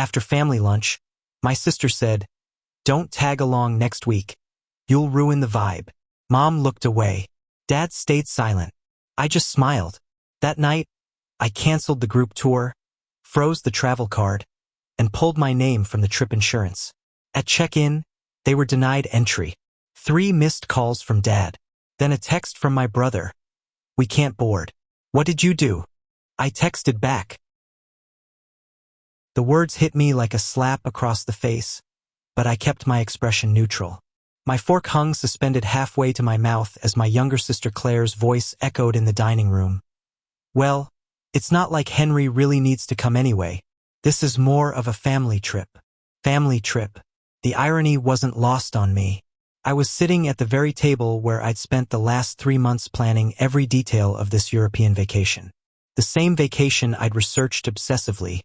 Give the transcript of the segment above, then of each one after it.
After family lunch, my sister said, "Don't tag along next week. You'll ruin the vibe." Mom looked away. Dad stayed silent. I just smiled. That night, I canceled the group tour, froze the travel card, and pulled my name from the trip insurance. At check-in, they were denied entry. 3 missed calls from Dad. Then a text from my brother. "We can't board." "What did you do?" I texted back. The words hit me like a slap across the face, but I kept my expression neutral. My fork hung suspended halfway to my mouth as my younger sister Claire's voice echoed in the dining room. "Well, it's not like Henry really needs to come anyway. This is more of a family trip." Family trip. The irony wasn't lost on me. I was sitting at the very table where I'd spent the last 3 months planning every detail of this European vacation. The same vacation I'd researched obsessively,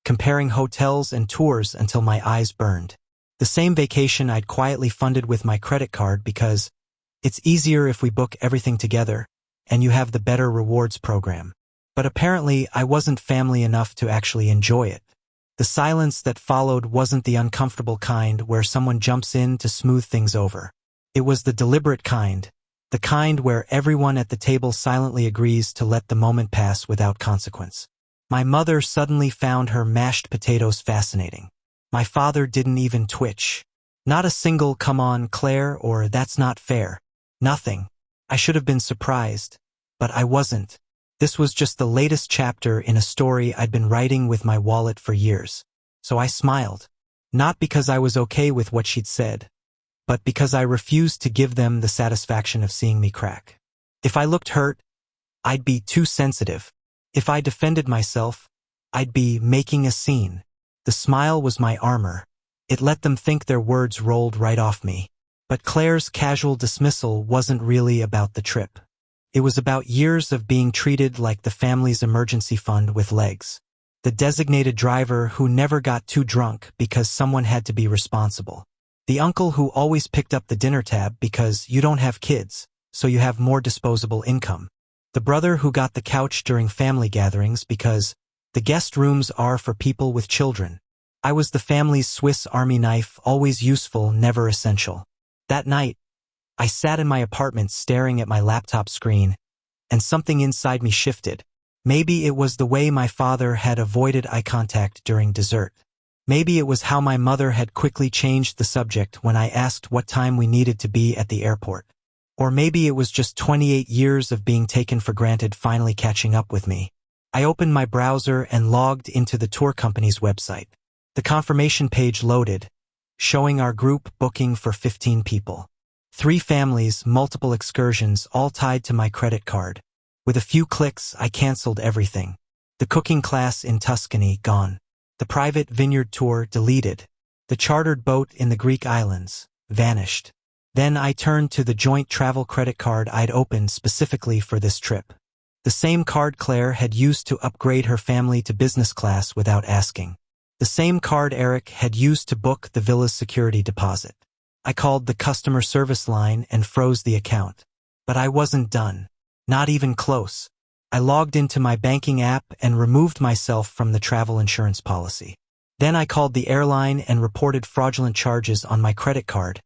comparing hotels and tours until my eyes burned. The same vacation I'd quietly funded with my credit card because it's easier if we book everything together and you have the better rewards program. But apparently I wasn't family enough to actually enjoy it. The silence that followed wasn't the uncomfortable kind where someone jumps in to smooth things over. It was the deliberate kind, the kind where everyone at the table silently agrees to let the moment pass without consequence. My mother suddenly found her mashed potatoes fascinating. My father didn't even twitch. Not a single "come on, Claire," or "that's not fair." Nothing. I should have been surprised, but I wasn't. This was just the latest chapter in a story I'd been writing with my wallet for years. So I smiled. Not because I was okay with what she'd said, but because I refused to give them the satisfaction of seeing me crack. If I looked hurt, I'd be too sensitive. If I defended myself, I'd be making a scene. The smile was my armor. It let them think their words rolled right off me. But Claire's casual dismissal wasn't really about the trip. It was about years of being treated like the family's emergency fund with legs. The designated driver who never got too drunk because someone had to be responsible. The uncle who always picked up the dinner tab because you don't have kids, so you have more disposable income. The brother who got the couch during family gatherings because the guest rooms are for people with children. I was the family's Swiss Army knife, always useful, never essential. That night, I sat in my apartment staring at my laptop screen, and something inside me shifted. Maybe it was the way my father had avoided eye contact during dessert. Maybe it was how my mother had quickly changed the subject when I asked what time we needed to be at the airport. Or maybe it was just 28 years of being taken for granted finally catching up with me. I opened my browser and logged into the tour company's website. The confirmation page loaded, showing our group booking for 15 people. 3 families, multiple excursions, all tied to my credit card. With a few clicks, I canceled everything. The cooking class in Tuscany, gone. The private vineyard tour, deleted. The chartered boat in the Greek islands, vanished. Then I turned to the joint travel credit card I'd opened specifically for this trip. The same card Claire had used to upgrade her family to business class without asking. The same card Eric had used to book the villa's security deposit. I called the customer service line and froze the account. But I wasn't done. Not even close. I logged into my banking app and removed myself from the travel insurance policy. Then I called the airline and reported fraudulent charges on my credit card.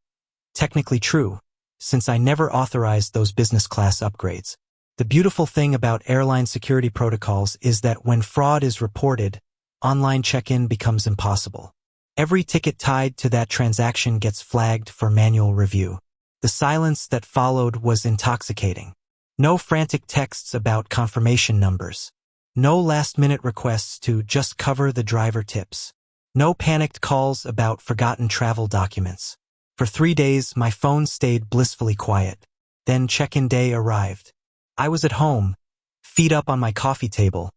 Technically true, since I never authorized those business class upgrades. The beautiful thing about airline security protocols is that when fraud is reported, online check-in becomes impossible. Every ticket tied to that transaction gets flagged for manual review. The silence that followed was intoxicating. No frantic texts about confirmation numbers. No last-minute requests to just cover the driver tips. No panicked calls about forgotten travel documents. For 3 days, my phone stayed blissfully quiet. Then check-in day arrived. I was at home, feet up on my coffee table,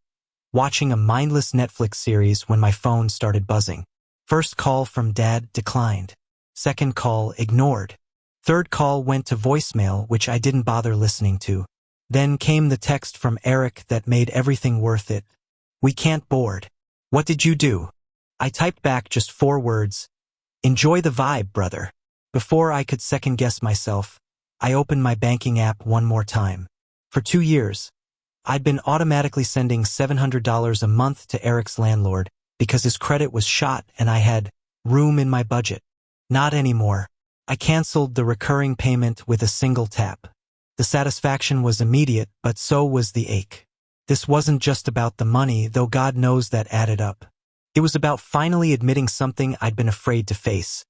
watching a mindless Netflix series when my phone started buzzing. First call from Dad declined. Second call ignored. Third call went to voicemail, which I didn't bother listening to. Then came the text from Eric that made everything worth it. "We can't board. What did you do?" I typed back just 4 words. "Enjoy the vibe, brother." Before I could second-guess myself, I opened my banking app one more time. For 2 years, I'd been automatically sending $700 a month to Eric's landlord because his credit was shot and I had room in my budget. Not anymore. I canceled the recurring payment with a single tap. The satisfaction was immediate, but so was the ache. This wasn't just about the money, though God knows that added up. It was about finally admitting something I'd been afraid to face.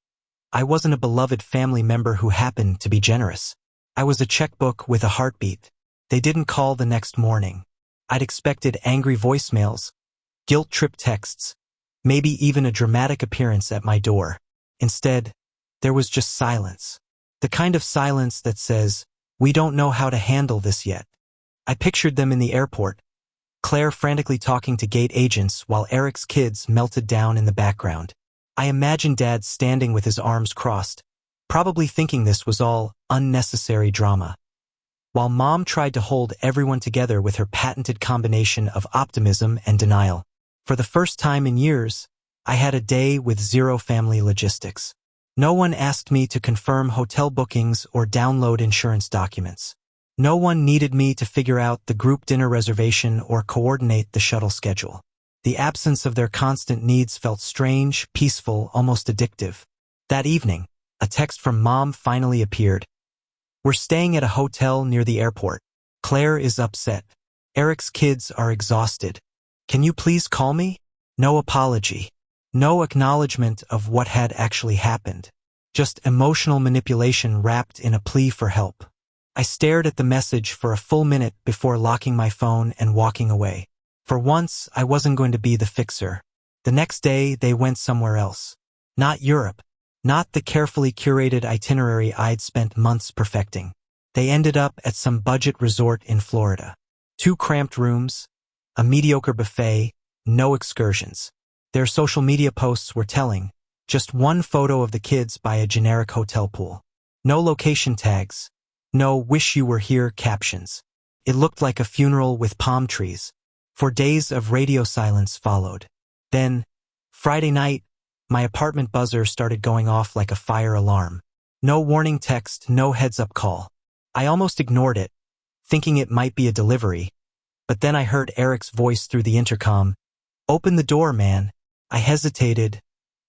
I wasn't a beloved family member who happened to be generous. I was a checkbook with a heartbeat. They didn't call the next morning. I'd expected angry voicemails, guilt-trip texts, maybe even a dramatic appearance at my door. Instead, there was just silence. The kind of silence that says, "We don't know how to handle this yet." I pictured them in the airport, Claire frantically talking to gate agents while Eric's kids melted down in the background. I imagined Dad standing with his arms crossed, probably thinking this was all unnecessary drama, while Mom tried to hold everyone together with her patented combination of optimism and denial. For the first time in years, I had a day with zero family logistics. No one asked me to confirm hotel bookings or download insurance documents. No one needed me to figure out the group dinner reservation or coordinate the shuttle schedule. The absence of their constant needs felt strange, peaceful, almost addictive. That evening, a text from Mom finally appeared. "We're staying at a hotel near the airport. Claire is upset. Eric's kids are exhausted. Can you please call me?" No apology. No acknowledgement of what had actually happened. Just emotional manipulation wrapped in a plea for help. I stared at the message for a full minute before locking my phone and walking away. For once, I wasn't going to be the fixer. The next day, they went somewhere else. Not Europe. Not the carefully curated itinerary I'd spent months perfecting. They ended up at some budget resort in Florida. 2 cramped rooms, a mediocre buffet, no excursions. Their social media posts were telling. Just one photo of the kids by a generic hotel pool. No location tags. No "wish you were here" captions. It looked like a funeral with palm trees. For days of radio silence followed. Then, Friday night, my apartment buzzer started going off like a fire alarm. No warning text, no heads-up call. I almost ignored it, thinking it might be a delivery. But then I heard Eric's voice through the intercom. "Open the door, man." I hesitated,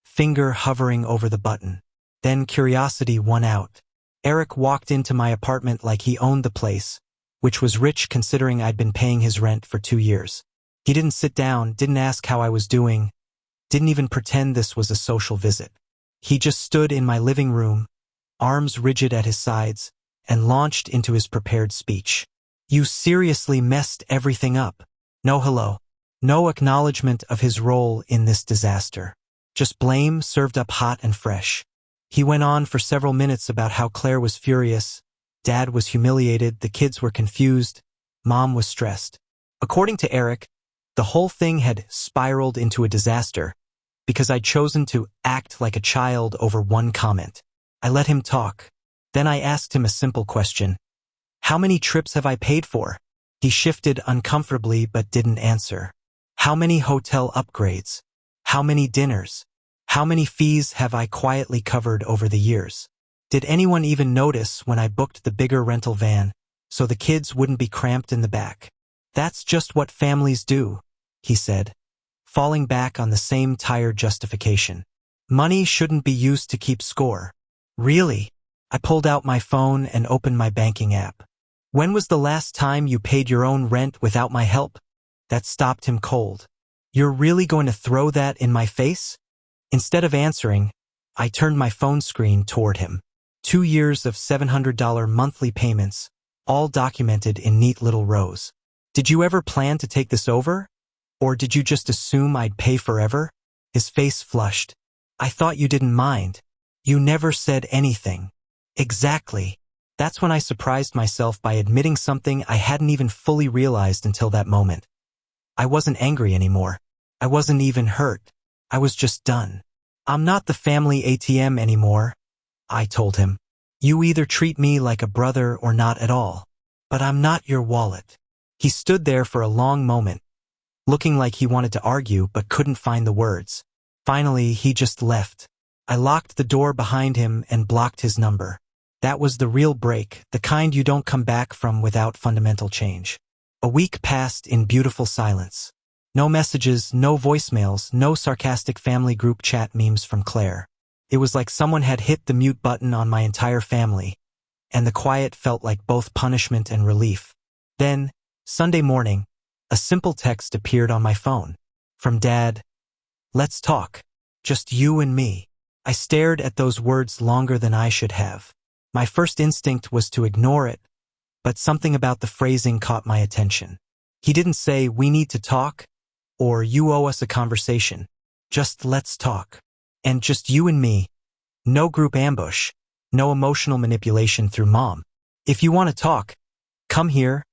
finger hovering over the button. Then curiosity won out. Eric walked into my apartment like he owned the place, which was rich considering I'd been paying his rent for 2 years. He didn't sit down, didn't ask how I was doing, didn't even pretend this was a social visit. He just stood in my living room, arms rigid at his sides, and launched into his prepared speech. "You seriously messed everything up." No hello. No acknowledgement of his role in this disaster. Just blame served up hot and fresh. He went on for several minutes about how Claire was furious, Dad was humiliated, the kids were confused, Mom was stressed. According to Eric, the whole thing had spiraled into a disaster because I'd chosen to act like a child over one comment. I let him talk. Then I asked him a simple question. "How many trips have I paid for?" He shifted uncomfortably but didn't answer. "How many hotel upgrades? How many dinners? How many fees have I quietly covered over the years? Did anyone even notice when I booked the bigger rental van so the kids wouldn't be cramped in the back?" "That's just what families do," he said, falling back on the same tired justification. "Money shouldn't be used to keep score." "Really?" I pulled out my phone and opened my banking app. "When was the last time you paid your own rent without my help?" That stopped him cold. "You're really going to throw that in my face?" Instead of answering, I turned my phone screen toward him. 2 years of $700 monthly payments, all documented in neat little rows. "Did you ever plan to take this over? Or did you just assume I'd pay forever?" His face flushed. "I thought you didn't mind. You never said anything." Exactly. That's when I surprised myself by admitting something I hadn't even fully realized until that moment. I wasn't angry anymore. I wasn't even hurt. I was just done. "I'm not the family ATM anymore," I told him. "You either treat me like a brother or not at all. But I'm not your wallet." He stood there for a long moment, looking like he wanted to argue but couldn't find the words. Finally, he just left. I locked the door behind him and blocked his number. That was the real break, the kind you don't come back from without fundamental change. A week passed in beautiful silence. No messages, no voicemails, no sarcastic family group chat memes from Claire. It was like someone had hit the mute button on my entire family, and the quiet felt like both punishment and relief. Then, Sunday morning, a simple text appeared on my phone. From Dad. Let's talk. Just you and me. I stared at those words longer than I should have. My first instinct was to ignore it, but something about the phrasing caught my attention. He didn't say, "We need to talk," or "You owe us a conversation." Just "let's talk." And just you and me. No group ambush. No emotional manipulation through Mom. "If you want to talk, come here,"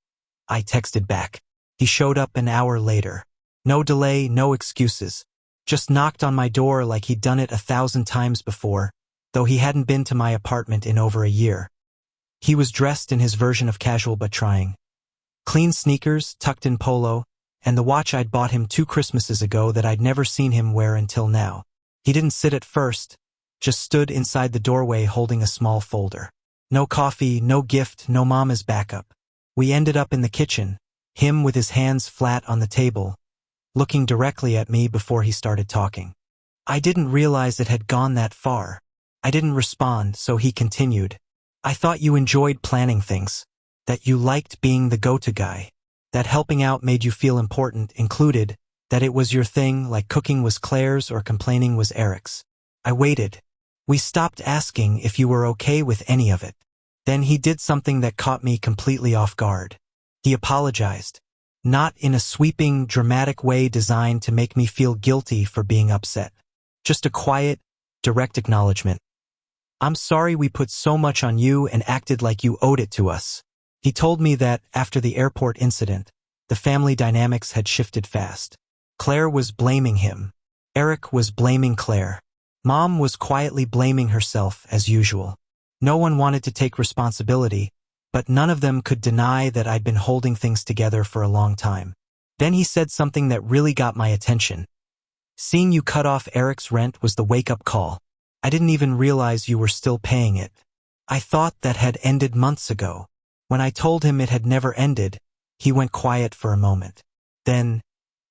I texted back. He showed up an hour later. No delay, no excuses. Just knocked on my door like he'd done it 1,000 times before, though he hadn't been to my apartment in over a year. He was dressed in his version of casual but trying. Clean sneakers, tucked in polo, and the watch I'd bought him 2 Christmases ago that I'd never seen him wear until now. He didn't sit at first, just stood inside the doorway holding a small folder. No coffee, no gift, no Mama's backup. We ended up in the kitchen, him with his hands flat on the table, looking directly at me before he started talking. I didn't realize it had gone that far. I didn't respond, so he continued. "I thought you enjoyed planning things, that you liked being the go-to guy, that helping out made you feel important, included, that it was your thing, like cooking was Claire's or complaining was Eric's." I waited. We stopped asking if you were okay with any of it. Then he did something that caught me completely off guard. He apologized. Not in a sweeping, dramatic way designed to make me feel guilty for being upset. Just a quiet, direct acknowledgement. "I'm sorry we put so much on you and acted like you owed it to us." He told me that, after the airport incident, the family dynamics had shifted fast. Claire was blaming him. Eric was blaming Claire. Mom was quietly blaming herself, as usual. No one wanted to take responsibility, but none of them could deny that I'd been holding things together for a long time. Then he said something that really got my attention. "Seeing you cut off Eric's rent was the wake-up call. I didn't even realize you were still paying it. I thought that had ended months ago." When I told him it had never ended, he went quiet for a moment. Then,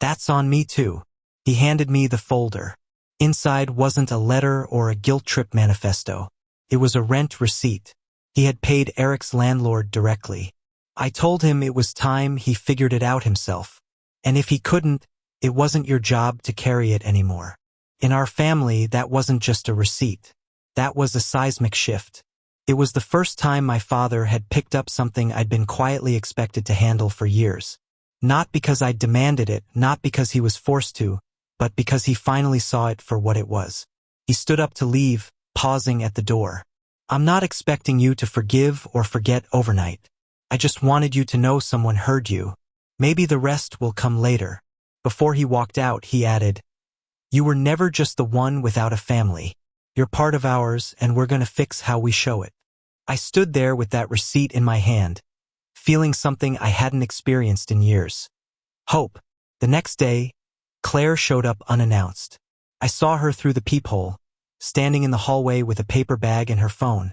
"That's on me too." He handed me the folder. Inside wasn't a letter or a guilt trip manifesto. It was a rent receipt. He had paid Eric's landlord directly. I told him it was time he figured it out himself. And if he couldn't, it wasn't your job to carry it anymore. In our family, that wasn't just a receipt. That was a seismic shift. It was the first time my father had picked up something I'd been quietly expected to handle for years. Not because I demanded it, not because he was forced to, but because he finally saw it for what it was. He stood up to leave, pausing at the door. "I'm not expecting you to forgive or forget overnight. I just wanted you to know someone heard you. Maybe the rest will come later." Before he walked out, he added, "You were never just the one without a family. You're part of ours, and we're going to fix how we show it." I stood there with that receipt in my hand, feeling something I hadn't experienced in years. Hope. The next day, Claire showed up unannounced. I saw her through the peephole, standing in the hallway with a paper bag and her phone,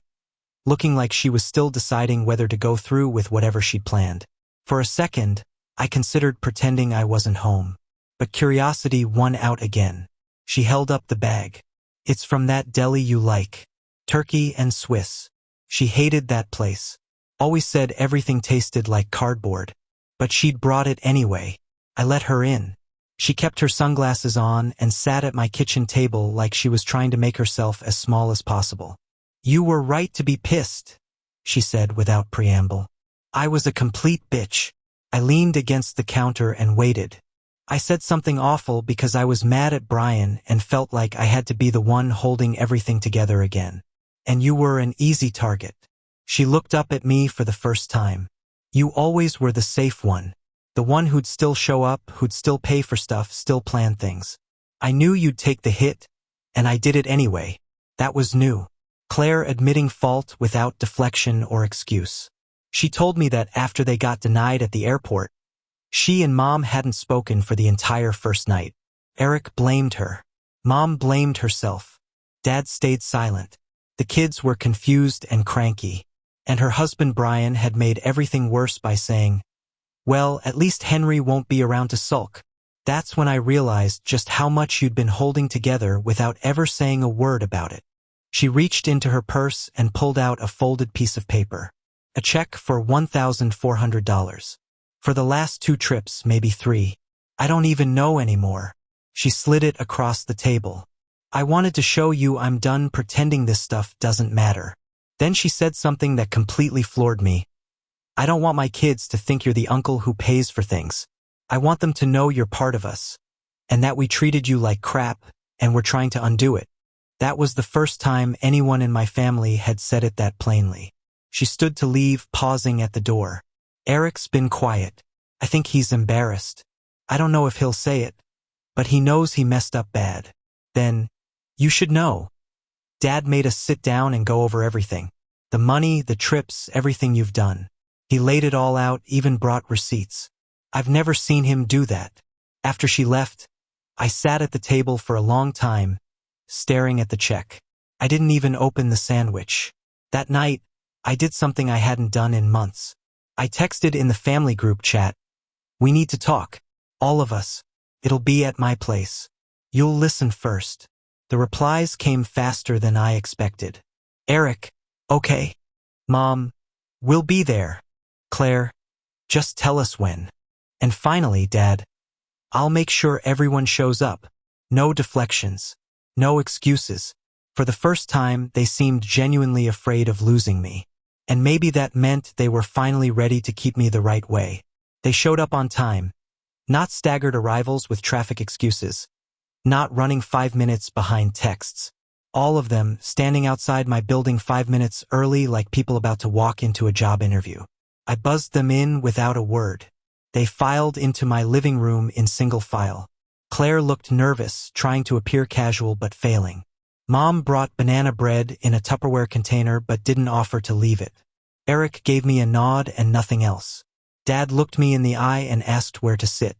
looking like she was still deciding whether to go through with whatever she'd planned. For a second, I considered pretending I wasn't home, but curiosity won out again. She held up the bag. "It's from that deli you like. Turkey and Swiss." She hated that place. Always said everything tasted like cardboard. But she'd brought it anyway. I let her in. She kept her sunglasses on and sat at my kitchen table like she was trying to make herself as small as possible. "You were right to be pissed," she said without preamble. I was a complete bitch. I leaned against the counter and waited. I said something awful because I was mad at Brian and felt like I had to be the one holding everything together again. "And you were an easy target." She looked up at me for the first time. "You always were the safe one. The one who'd still show up, who'd still pay for stuff, still plan things. I knew you'd take the hit, and I did it anyway. That was new." Claire admitting fault without deflection or excuse. She told me that after they got denied at the airport, she and Mom hadn't spoken for the entire first night. Eric blamed her. Mom blamed herself. Dad stayed silent. The kids were confused and cranky, and her husband Brian had made everything worse by saying, "Well, at least Henry won't be around to sulk." That's when I realized just how much you'd been holding together without ever saying a word about it. She reached into her purse and pulled out a folded piece of paper. A check for $1,400. For the last 2 trips, maybe 3. I don't even know anymore. She slid it across the table. I wanted to show you I'm done pretending this stuff doesn't matter. Then she said something that completely floored me. I don't want my kids to think you're the uncle who pays for things. I want them to know you're part of us. And that we treated you like crap, and we're trying to undo it. That was the first time anyone in my family had said it that plainly. She stood to leave, pausing at the door. Eric's been quiet. I think he's embarrassed. I don't know if he'll say it, but he knows he messed up bad. Then, you should know. Dad made us sit down and go over everything. The money, the trips, everything you've done. He laid it all out, even brought receipts. I've never seen him do that. After she left, I sat at the table for a long time, staring at the check. I didn't even open the sandwich. That night, I did something I hadn't done in months. I texted in the family group chat. We need to talk. All of us. It'll be at my place. You'll listen first. The replies came faster than I expected. Eric, okay. Mom, we'll be there. Claire, just tell us when. And finally, Dad, I'll make sure everyone shows up. No deflections. No excuses. For the first time, they seemed genuinely afraid of losing me. And maybe that meant they were finally ready to keep me the right way. They showed up on time. Not staggered arrivals with traffic excuses. Not running 5 minutes behind texts. All of them standing outside my building 5 minutes early like people about to walk into a job interview. I buzzed them in without a word. They filed into my living room in single file. Claire looked nervous, trying to appear casual but failing. Mom brought banana bread in a Tupperware container but didn't offer to leave it. Eric gave me a nod and nothing else. Dad looked me in the eye and asked where to sit.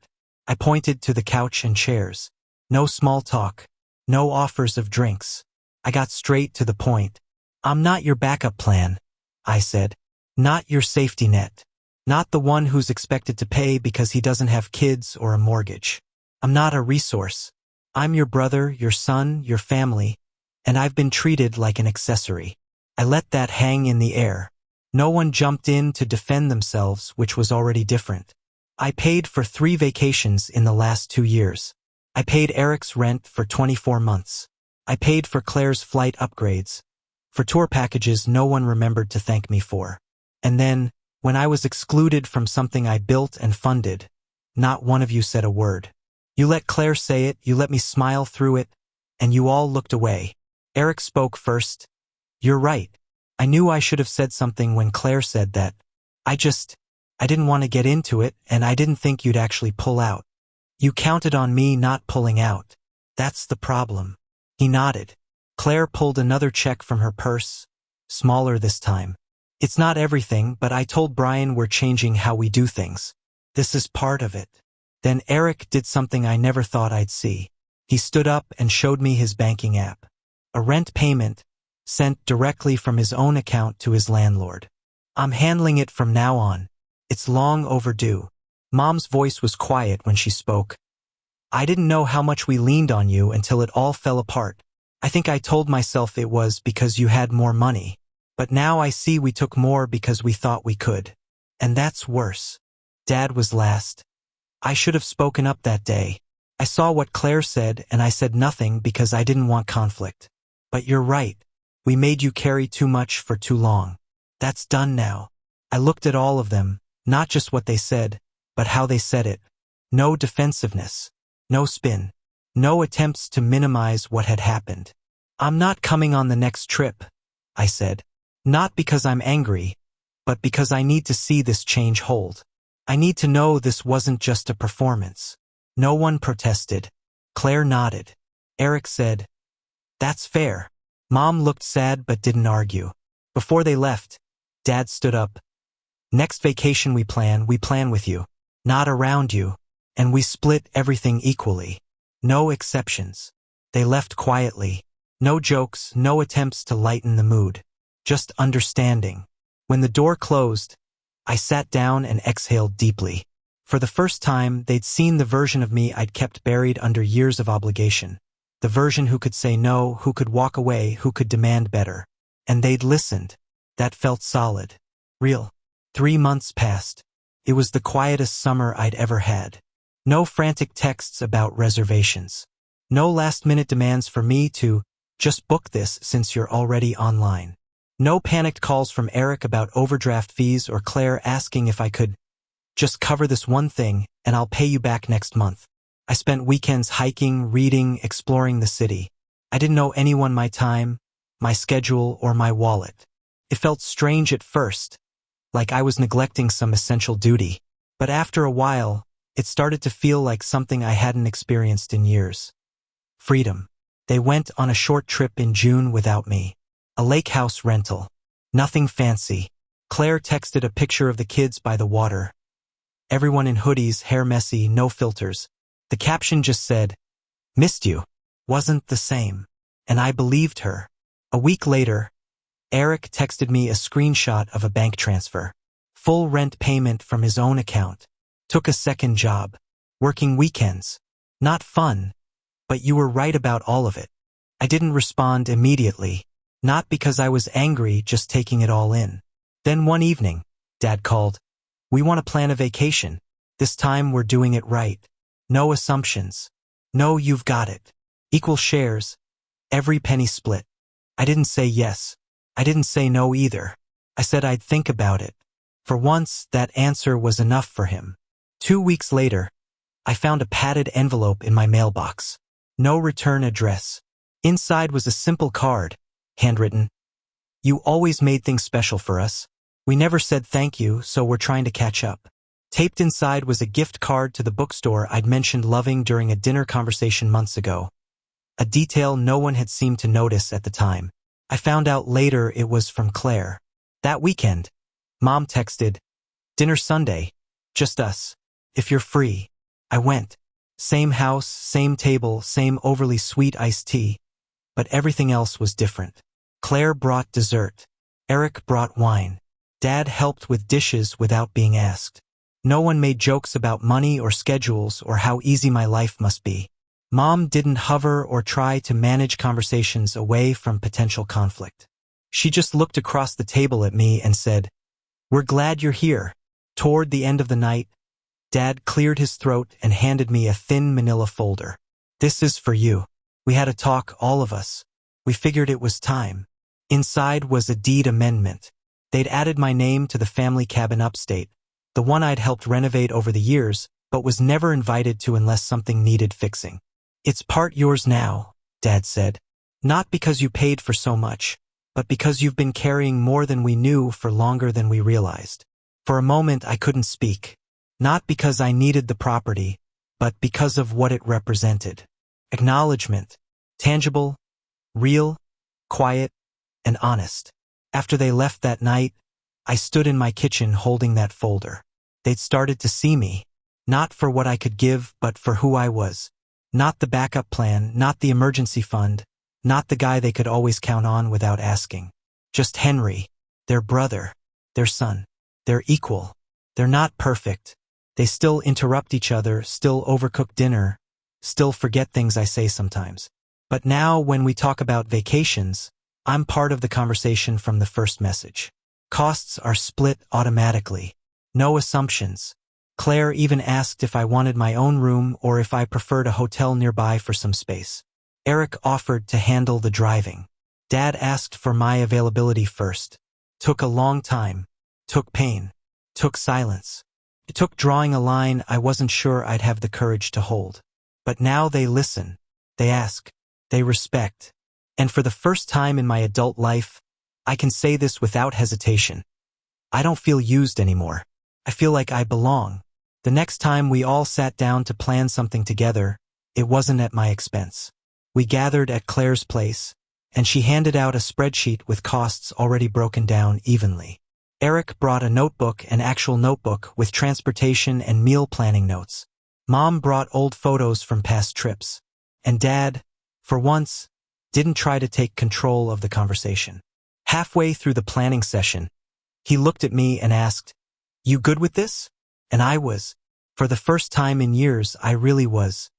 I pointed to the couch and chairs. No small talk. No offers of drinks. I got straight to the point. I'm not your backup plan, I said. Not your safety net. Not the one who's expected to pay because he doesn't have kids or a mortgage. I'm not a resource. I'm your brother, your son, your family, and I've been treated like an accessory. I let that hang in the air. No one jumped in to defend themselves, which was already different. I paid for 3 vacations in the last 2 years. I paid Eric's rent for 24 months. I paid for Claire's flight upgrades, for tour packages no one remembered to thank me for. And then, when I was excluded from something I built and funded, not one of you said a word. You let Claire say it, you let me smile through it, and you all looked away. Eric spoke first. You're right. I knew I should have said something when Claire said that. I didn't want to get into it, and I didn't think you'd actually pull out. You counted on me not pulling out. That's the problem. He nodded. Claire pulled another check from her purse, smaller this time. It's not everything, but I told Brian we're changing how we do things. This is part of it. Then Eric did something I never thought I'd see. He stood up and showed me his banking app. A rent payment, sent directly from his own account to his landlord. I'm handling it from now on. It's long overdue. Mom's voice was quiet when she spoke. I didn't know how much we leaned on you until it all fell apart. I think I told myself it was because you had more money. But now I see we took more because we thought we could. And that's worse. Dad was last. I should have spoken up that day. I saw what Claire said and I said nothing because I didn't want conflict. But you're right. We made you carry too much for too long. That's done now. I looked at all of them, not just what they said, but how they said it. No defensiveness. No spin. No attempts to minimize what had happened. I'm not coming on the next trip, I said. Not because I'm angry, but because I need to see this change hold. I need to know this wasn't just a performance. No one protested. Claire nodded. Eric said, "That's fair." Mom looked sad but didn't argue. Before they left, Dad stood up. "Next vacation we plan with you, not around you, and we split everything equally. No exceptions." They left quietly. No jokes, no attempts to lighten the mood. Just understanding. When the door closed, I sat down and exhaled deeply. For the first time, they'd seen the version of me I'd kept buried under years of obligation. The version who could say no, who could walk away, who could demand better. And they'd listened. That felt solid. Real. 3 months passed. It was the quietest summer I'd ever had. No frantic texts about reservations. No last-minute demands for me to just book this since you're already online. No panicked calls from Eric about overdraft fees or Claire asking if I could just cover this one thing and I'll pay you back next month. I spent weekends hiking, reading, exploring the city. I didn't know anyone, my time, my schedule, or my wallet. It felt strange at first, like I was neglecting some essential duty. But after a while, it started to feel like something I hadn't experienced in years. Freedom. They went on a short trip in June without me. A lake house rental. Nothing fancy. Claire texted a picture of the kids by the water. Everyone in hoodies, hair messy, no filters. The caption just said, "Missed you." Wasn't the same. And I believed her. A week later, Eric texted me a screenshot of a bank transfer. Full rent payment from his own account. Took a second job. Working weekends. Not fun. But you were right about all of it. I didn't respond immediately. Not because I was angry, just taking it all in. Then one evening, Dad called. "We want to plan a vacation. This time we're doing it right. No assumptions. No, you've got it. Equal shares. Every penny split." I didn't say yes. I didn't say no either. I said I'd think about it. For once, that answer was enough for him. 2 weeks later, I found a padded envelope in my mailbox. No return address. Inside was a simple card, handwritten. "You always made things special for us. We never said thank you, so we're trying to catch up." Taped inside was a gift card to the bookstore I'd mentioned loving during a dinner conversation months ago. A detail no one had seemed to notice at the time. I found out later it was from Claire. That weekend, Mom texted, "Dinner Sunday. Just us. If you're free." I went. Same house, same table, same overly sweet iced tea. But everything else was different. Claire brought dessert. Eric brought wine. Dad helped with dishes without being asked. No one made jokes about money or schedules or how easy my life must be. Mom didn't hover or try to manage conversations away from potential conflict. She just looked across the table at me and said, "We're glad you're here." Toward the end of the night, Dad cleared his throat and handed me a thin manila folder. "This is for you. We had a talk, all of us. We figured it was time." Inside was a deed amendment. They'd added my name to the family cabin upstate, the one I'd helped renovate over the years, but was never invited to unless something needed fixing. "It's part yours now," Dad said. "Not because you paid for so much, but because you've been carrying more than we knew for longer than we realized." For a moment I couldn't speak. Not because I needed the property, but because of what it represented. Acknowledgement. Tangible, real, quiet, and honest. After they left that night, I stood in my kitchen holding that folder. They'd started to see me, not for what I could give, but for who I was. Not the backup plan, not the emergency fund, not the guy they could always count on without asking. Just Henry, their brother, their son, their equal. They're not perfect. They still interrupt each other, still overcook dinner, still forget things I say sometimes. But now when we talk about vacations, I'm part of the conversation from the first message. Costs are split automatically. No assumptions. Claire even asked if I wanted my own room or if I preferred a hotel nearby for some space. Eric offered to handle the driving. Dad asked for my availability first. Took a long time. Took pain. Took silence. It took drawing a line I wasn't sure I'd have the courage to hold. But now they listen. They ask. They respect. And for the first time in my adult life, I can say this without hesitation. I don't feel used anymore. I feel like I belong. The next time we all sat down to plan something together, it wasn't at my expense. We gathered at Claire's place, and she handed out a spreadsheet with costs already broken down evenly. Eric brought a notebook, an actual notebook with transportation and meal planning notes. Mom brought old photos from past trips. And Dad, for once, didn't try to take control of the conversation. Halfway through the planning session, he looked at me and asked, "You good with this?" And I was, For the first time in years, I really was